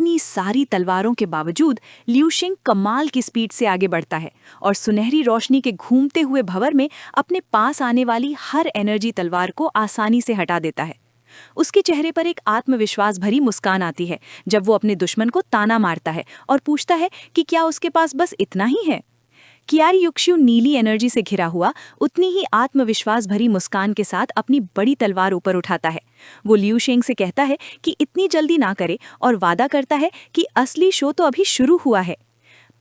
इतनी सारी तलवारों के बावजूद लियू शिंग कमाल की स्पीड से आगे बढ़ता है और सुनहरी रोशनी के घूमते हुए भंवर में अपने पास आने वाली हर एनर्जी तलवार को आसानी से हटा देता है। उसके चेहरे पर एक आत्मविश्वास भरी मुस्कान आती है जब वो अपने दुश्मन को ताना मारता है और पूछता है कि क्या उसके पास बस इतना ही है। कियारी युक्शियो नीली एनर्जी से घिरा हुआ उतनी ही आत्मविश्वास भरी मुस्कान के साथ अपनी बड़ी तलवार ऊपर उठाता है। वो लियू शेंग से कहता है कि इतनी जल्दी ना करे और वादा करता है कि असली शो तो अभी शुरू हुआ है।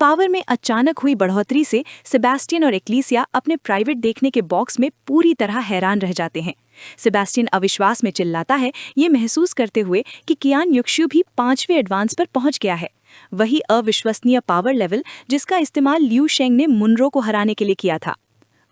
पावर में अचानक हुई बढ़ोतरी से सेबेस्टियन और एक्लीसिया अपने प्राइवेट देखने के बॉक्स में पूरी तरह हैरान रह जाते हैं। सेबेस्टियन अविश्वास में चिल्लाता है, ये महसूस करते हुए कि कियान युक्शियो भी 5वें एडवांस पर पहुंच गया है। वही अविश्वसनीय पावर लेवल जिसका इस्तेमाल लियू शेंग ने मुनरो को हराने के लिए किया था।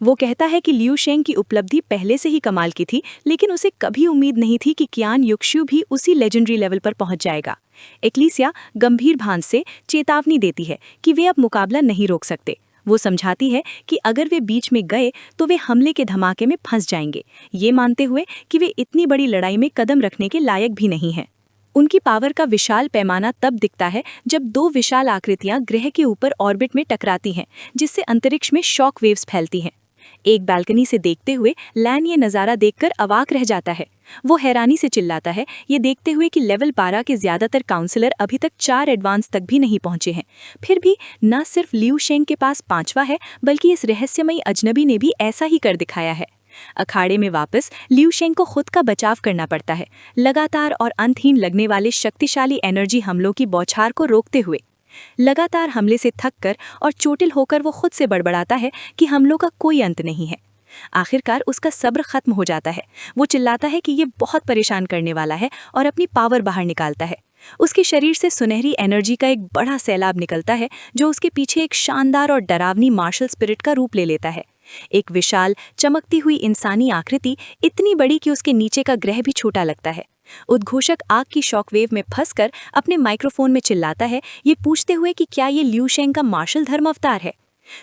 वो कहता है कि लियू शेंग की उपलब्धि पहले से ही कमाल की थी, लेकिन उसे कभी उम्मीद नहीं थी कि कियान युक्शियो भी उसी लेजेंडरी लेवल पर पहुंच जाएगा। एक्लीसिया गंभीर भान से चेतावनी देती है कि वे अब मुकाबला नहीं रोक सकते। वो समझाती है कि अगर वे बीच में गए तो वे हमले के धमाके में फंस जाएंगे, ये मानते हुए कि वे इतनी बड़ी लड़ाई में कदम रखने के लायक भी नहीं हैं। उनकी पावर का विशाल पैमाना तब दिखता है जब दो विशाल आकृतियां ग्रह के ऊपर ऑर्बिट में टकराती हैं, जिससे अंतरिक्ष में शॉक वेव्स फैलती हैं। एक बालकनी से देखते हुए लैन ये नज़ारा देखकर अवाक रह जाता है। वो हैरानी से चिल्लाता है, ये देखते हुए कि लेवल 12 के ज़्यादातर काउंसलर अभी तक 4 एडवांस तक भी नहीं पहुंचे हैं। फिर भी न सिर्फ लियू शेंग के पास 5वां है, बल्कि इस रहस्यमयी अजनबी ने भी ऐसा ही कर दिखाया है। अखाड़े में वापस लियू शेंग को खुद का बचाव करना पड़ता है, लगातार और अंतहीन लगने वाले शक्तिशाली एनर्जी हमलों की बौछार को रोकते हुए। लगातार हमले से थककर और चोटिल होकर वो खुद से बड़बड़ाता है कि हमलों का कोई अंत नहीं है। आखिरकार उसका सब्र खत्म हो जाता है। वो चिल्लाता है कि ये बहुत परेशान करने वाला है और अपनी पावर बाहर निकालता है। उसके शरीर से सुनहरी एनर्जी का एक बड़ा सैलाब निकलता है जो उसके पीछे एक शानदार और डरावनी मार्शल स्पिरिट का रूप ले लेता है। एक विशाल चमकती हुई इंसानी आकृति, इतनी बड़ी कि उसके नीचे का ग्रह भी छोटा लगता है। उद्घोषक आग की शॉकवेव में फंसकर अपने माइक्रोफोन में चिल्लाता है, ये पूछते हुए कि क्या ये लियू शेंग का मार्शल धर्म अवतार है।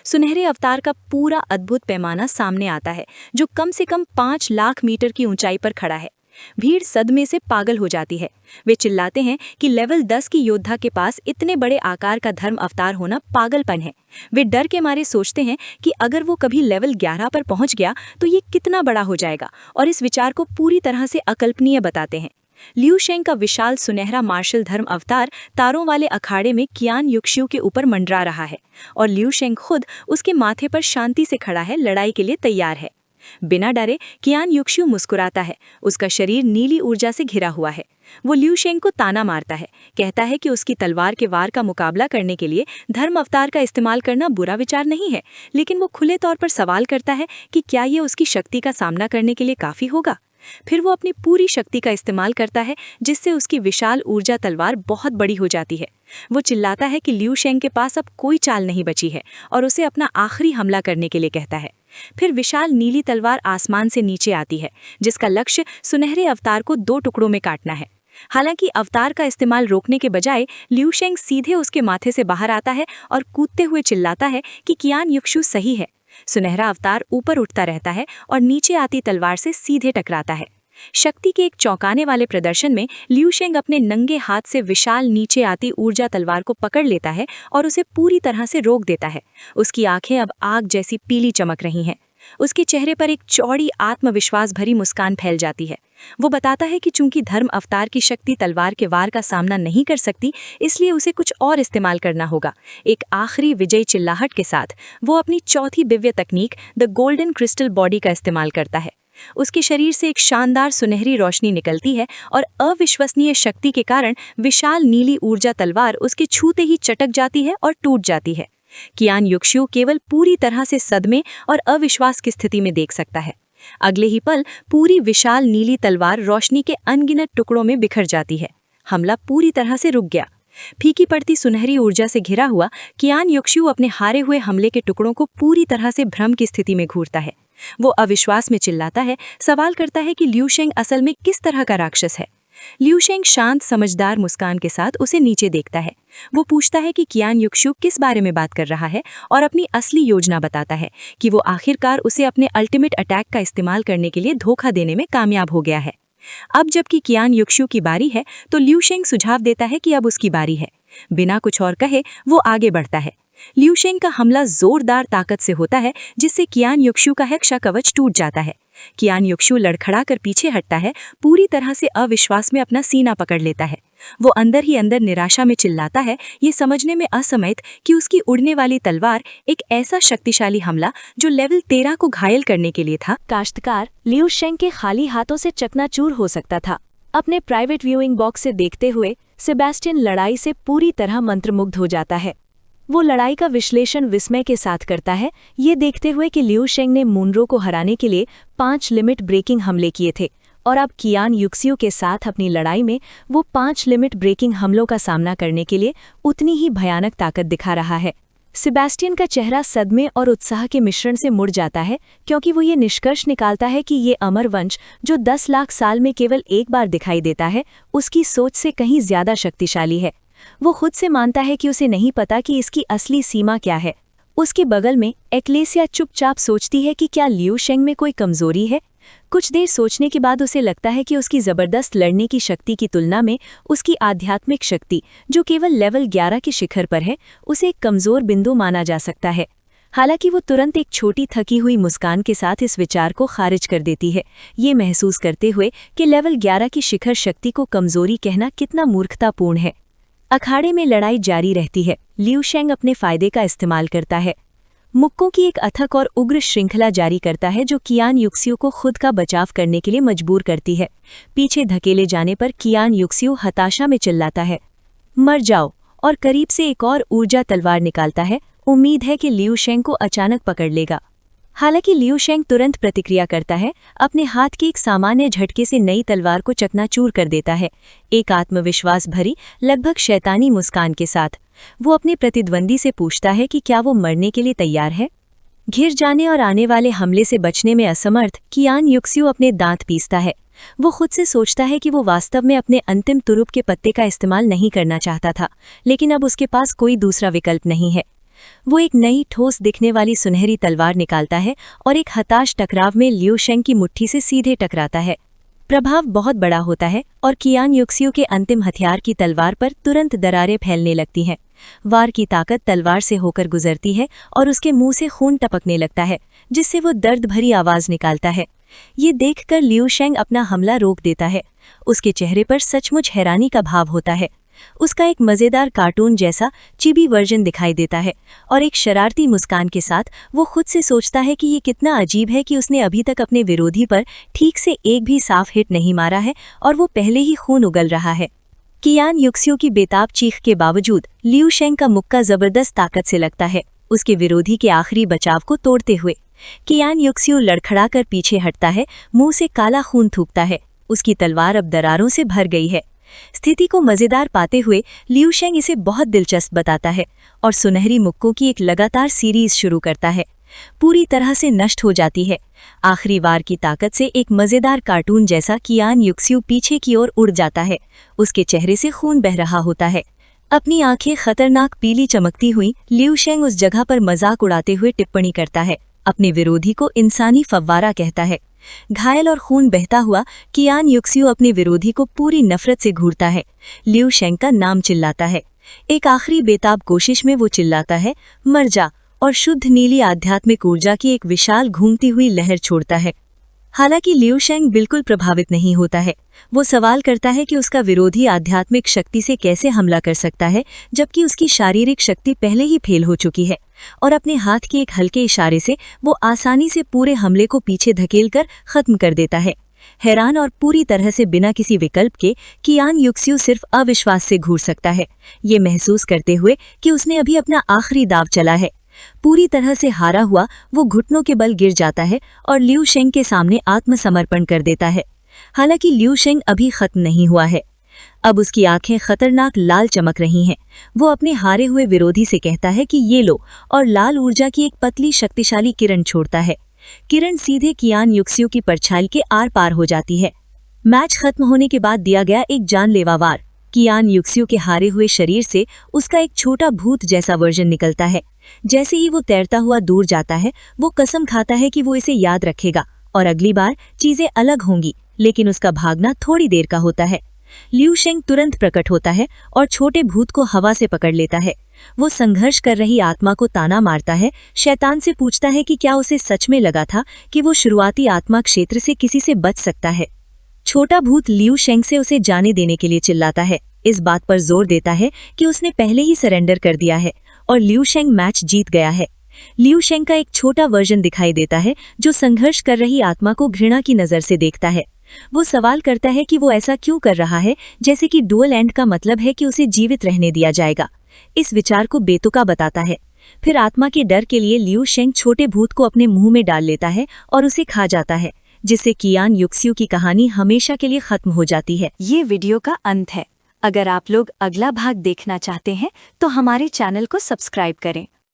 सुनहरे अवतार का पूरा अद्भुत पैमाना सामने आता है जो कम से कम 5 लाख मीटर की ऊंचाई पर खड़ा है। भीड़ सदमे से पागल हो जाती है। वे चिल्लाते हैं कि लेवल 10 की योद्धा के पास इतने बड़े आकार का धर्म अवतार होना पागलपन है। वे डर के मारे सोचते हैं कि अगर वो कभी लेवल 11 पर पहुंच गया तो ये कितना बड़ा हो जाएगा, और इस विचार को पूरी तरह से अकल्पनीय बताते हैं। लियू शेंग का विशाल सुनहरा मार्शल धर्म अवतार तारों वाले अखाड़े में कियान युक्शियो के ऊपर मंडरा रहा है, और लियू शेंग खुद उसके माथे पर शांति से खड़ा है, लड़ाई के लिए तैयार है। बिना डरे कियान युक्शियो मुस्कुराता है। उसका शरीर नीली ऊर्जा से घिरा हुआ है। वो लियू शेंग को ताना मारता है, कहता है कि उसकी तलवार के वार का मुकाबला करने के लिए धर्म अवतार का इस्तेमाल करना बुरा विचार नहीं है, लेकिन वो खुले तौर पर सवाल करता है कि क्या ये उसकी शक्ति का सामना करने के लिए काफ़ी होगा। फिर वो अपनी पूरी शक्ति का इस्तेमाल करता है, जिससे उसकी विशाल ऊर्जा तलवार बहुत बड़ी हो जाती है। वो चिल्लाता है कि लियू शेंग के पास अब कोई चाल नहीं बची है और उसे अपना आखिरी हमला करने के लिए कहता है। फिर विशाल नीली तलवार आसमान से नीचे आती है, जिसका लक्ष्य सुनहरे अवतार को 2 टुकड़ों में काटना है। हालांकि अवतार का इस्तेमाल रोकने के बजाय लियू शेंग सीधे उसके माथे से बाहर आता है और कूदते हुए चिल्लाता है कि कियान युक्शियो सही है। सुनहरा अवतार ऊपर उठता रहता है और नीचे आती तलवार से सीधे टकराता है। शक्ति के एक चौंकाने वाले प्रदर्शन में लियू शेंग अपने नंगे हाथ से विशाल नीचे आती ऊर्जा तलवार को पकड़ लेता है और उसे पूरी तरह से रोक देता है। उसकी आंखें अब आग जैसी पीली चमक रही हैं। उसके चेहरे पर एक चौड़ी आत्मविश्वास भरी मुस्कान फैल जाती है। वो बताता है कि चूंकि धर्म अवतार की शक्ति तलवार के वार का सामना नहीं कर सकती, इसलिए उसे कुछ और इस्तेमाल करना होगा। एक आखिरी विजयी चिल्लाहट के साथ वो अपनी चौथी दिव्य तकनीक द गोल्डन क्रिस्टल बॉडी का इस्तेमाल करता है। उसके शरीर से एक शानदार सुनहरी रोशनी निकलती है और अविश्वसनीय शक्ति के कारण विशाल नीली ऊर्जा तलवार उसके छूते ही चटक जाती है और टूट जाती है। कियान युक्शियो केवल पूरी तरह से सदमे और अविश्वास की स्थिति में देख सकता है। अगले ही पल पूरी विशाल नीली तलवार रोशनी के अनगिनत टुकड़ों में बिखर जाती है। हमला पूरी तरह से रुक गया। फीकी पड़ती सुनहरी ऊर्जा से घिरा हुआ कियान युक्शियो अपने हारे हुए हमले के टुकड़ों को पूरी तरह से भ्रम की स्थिति में घूरता है। वो अविश्वास में चिल्लाता है, सवाल करता है कि लियू शेंग असल में किस तरह का राक्षस है। लियू शेंग शांत समझदार मुस्कान के साथ उसे नीचे देखता है। वो पूछता है कि कियान युक्शियो किस बारे में बात कर रहा है और अपनी असली योजना बताता है कि वो आखिरकार उसे अपने अल्टीमेट अटैक का इस्तेमाल करने के लिए धोखा देने में कामयाब हो गया है। अब जबकि कियान युक्शु की बारी है तो लिू शेंग सुझाव देता है कि अब उसकी बारी है। बिना कुछ और कहे वो आगे बढ़ता है। लिू शेंग का हमला जोरदार ताकत से होता है, जिससे कियान युक्शु का रक्षा कवच टूट जाता है। कियान युक्शु लड़खड़ा कर पीछे हटता है, पूरी तरह से अविश्वास में अपना सीना पकड़ लेता है। वो अंदर ही अंदर निराशा में चिल्लाता है, ये समझने में असमर्थ कि उसकी उड़ने वाली तलवार एक ऐसा शक्तिशाली हमला जो लेवल 13 को घायल करने के लिए था, काश्तकार लिू शेंग के खाली हाथों से चकनाचूर हो सकता था। अपने प्राइवेट व्यूइंग बॉक्स से देखते हुए सेबेस्टियन लड़ाई से पूरी तरह मंत्रमुग्ध हो जाता है। वो लड़ाई का विश्लेषण विस्मय के साथ करता है, ये देखते हुए कि लिू शेंग ने मुनरो को हराने के लिए 5 लिमिट ब्रेकिंग हमले किए थे और अब कियान युक्सियो के साथ अपनी लड़ाई में वो 5 लिमिट ब्रेकिंग हमलों का सामना करने के लिए उतनी ही भयानक ताकत दिखा रहा है। सेबेस्टियन का चेहरा सदमे और उत्साह के मिश्रण से मुड़ जाता है, क्योंकि वो ये निष्कर्ष निकालता है कि ये अमर वंश जो 10 लाख साल में केवल एक बार दिखाई देता है, उसकी सोच से कहीं ज्यादा शक्तिशाली है। वो खुद से मानता है कि उसे नहीं पता कि इसकी असली सीमा क्या है। उसके बगल में एक्लेसिया चुपचाप सोचती है कि क्या लिू शेंग में कोई कमजोरी है। कुछ देर सोचने के बाद उसे लगता है कि उसकी जबरदस्त लड़ने की शक्ति की तुलना में उसकी आध्यात्मिक शक्ति, जो केवल लेवल 11 के शिखर पर है, उसे एक कमजोर बिंदु माना जा सकता है। हालांकि वो तुरंत एक छोटी थकी हुई मुस्कान के साथ इस विचार को खारिज कर देती है, ये महसूस करते हुए कि लेवल 11 की शिखर शक्ति को कमजोरी कहना कितना मूर्खतापूर्ण है। अखाड़े में लड़ाई जारी रहती है। लिू शेंग अपने फायदे का इस्तेमाल करता है। मुक्कों की एक अथक और उग्र श्रृंखला जारी करता है, जो कियान युक्सियो को खुद का बचाव करने के लिए मजबूर करती है। पीछे धकेले जाने पर कियान युक्सियो हताशा में चिल्लाता है, मर जाओ, और करीब से एक और ऊर्जा तलवार निकालता है। उम्मीद है कि लिू शेंग को अचानक पकड़ लेगा। हालांकि लिू शेंग तुरंत प्रतिक्रिया करता है, अपने हाथ के एक सामान्य झटके से नई तलवार को चकनाचूर कर देता है। एक आत्मविश्वास भरी, लगभग शैतानी मुस्कान के साथ वो अपने प्रतिद्वंदी से पूछता है कि क्या वो मरने के लिए तैयार है। घिर जाने और आने वाले हमले से बचने में असमर्थ कियान युक्सियो अपने दांत पीसता है। वो खुद से सोचता है कि वो वास्तव में अपने अंतिम तुरुप के पत्ते का इस्तेमाल नहीं करना चाहता था, लेकिन अब उसके पास कोई दूसरा विकल्प नहीं है। वो एक नई ठोस दिखने वाली सुनहरी तलवार निकालता है और एक हताश टकराव में लिू शेंग की मुट्ठी से सीधे टकराता है। प्रभाव बहुत बड़ा होता है और कियान युक्सियो के अंतिम हथियार की तलवार पर तुरंत दरारें फैलने लगती हैं। वार की ताकत तलवार से होकर गुजरती है और उसके मुंह से खून टपकने लगता है, जिससे वो दर्द भरी आवाज निकालता है। ये देखकर लिू शेंग अपना हमला रोक देता है। उसके चेहरे पर सचमुच हैरानी का भाव होता है। उसका एक मजेदार कार्टून जैसा चिबी वर्जन दिखाई देता है और एक शरारती मुस्कान के साथ वो खुद से सोचता है कि ये कितना अजीब है कि उसने अभी तक अपने विरोधी पर ठीक से एक भी साफ हिट नहीं मारा है और वो पहले ही खून उगल रहा है। कियान युक्सियो की बेताब चीख के बावजूद लिू शेंग का मुक्का जबरदस्त ताकत से लगता है, उसके विरोधी के आखिरी बचाव को तोड़ते हुए। कियान युक्सियो लड़खड़ाकर पीछे हटता है, मुंह से काला खून थूकता है। उसकी तलवार अब दरारों से भर गई है। स्थिति को मजेदार पाते हुए लिू शेंग इसे बहुत दिलचस्प बताता है और सुनहरी मुक्कों की एक लगातार सीरीज शुरू करता है। पूरी तरह से नष्ट हो जाती है। आखिरी वार की ताकत से एक मजेदार कार्टून जैसा कियान युक्सियो पीछे की ओर उड़ जाता है। उसके चेहरे से खून बह रहा होता है। अपनी आंखें खतरनाक पीली चमकती हुई लिू शेंग उस जगह पर मजाक उड़ाते हुए टिप्पणी करता है। अपने विरोधी को इंसानी फव्वारा कहता है। घायल और खून बहता हुआ कियान युक्सियो अपने विरोधी को पूरी नफरत से घूरता है। लिू शेंग का नाम चिल्लाता है। एक आखिरी बेताब कोशिश में वो चिल्लाता है, मर जा, और शुद्ध नीली आध्यात्मिक ऊर्जा की एक विशाल घूमती हुई लहर छोड़ता है। हालांकि लिू शेंग बिल्कुल प्रभावित नहीं होता है। वो सवाल करता है कि उसका विरोधी आध्यात्मिक शक्ति से कैसे हमला कर सकता है, जबकि उसकी शारीरिक शक्ति पहले ही फेल हो चुकी है, और अपने हाथ के एक हल्के इशारे से वो आसानी से पूरे हमले को पीछे धकेलकर खत्म कर देता है। हैरान और पूरी तरह से बिना किसी विकल्प के कियान युक्सियो सिर्फ अविश्वास से घूर सकता है, ये महसूस करते हुए कि उसने अभी अपना आखिरी दाव चला है। पूरी तरह से हारा हुआ वो घुटनों के बल गिर जाता है और लिू शेंग के सामने आत्मसमर्पण कर देता है। हालांकि लिू शेंग अभी खत्म नहीं हुआ है। अब उसकी आंखें खतरनाक लाल चमक रही हैं। वो अपने हारे हुए विरोधी से कहता है कि ये लो, और लाल ऊर्जा की एक पतली शक्तिशाली किरण छोड़ता है। किरण सीधे कियान युक्सियो की परछाई के आर पार हो जाती है। मैच खत्म होने के बाद दिया गया एक जानलेवा वार। कियान युक्सियो के हारे हुए शरीर से उसका एक छोटा भूत जैसा वर्जन निकलता है। जैसे ही वो तैरता हुआ दूर जाता है, वो कसम खाता है कि वो इसे याद रखेगा और अगली बार चीजें अलग होंगी, लेकिन उसका भागना थोड़ी देर का होता है। लिू शेंग तुरंत प्रकट होता है और छोटे भूत को हवा से पकड़ लेता है। वो संघर्ष कर रही आत्मा को ताना मारता है, शैतान से पूछता है कि क्या उसे सच में लगा था कि वो शुरुआती आत्मा क्षेत्र से किसी से बच सकता है। छोटा भूत लिू शेंग से उसे जाने देने के लिए चिल्लाता है, इस बात पर जोर देता है कि उसने पहले ही सरेंडर कर दिया है और लिू शेंग मैच जीत गया है। लिू शेंग का एक छोटा वर्जन दिखाई देता है जो संघर्ष कर रही आत्मा को घृणा की नजर से देखता है। वो सवाल करता है कि वो ऐसा क्यों कर रहा है, जैसे कि डुअल एंड का मतलब है कि उसे जीवित रहने दिया जाएगा। इस विचार को बेतुका बताता है। फिर आत्मा के डर के लिए लिू शेंग छोटे भूत को अपने मुंह में डाल लेता है और उसे खा जाता है, जिससे कियान युक्सियो की कहानी हमेशा के लिए खत्म हो जाती है। ये वीडियो का अंत है। अगर आप लोग अगला भाग देखना चाहते हैं तो हमारे चैनल को सब्सक्राइब करें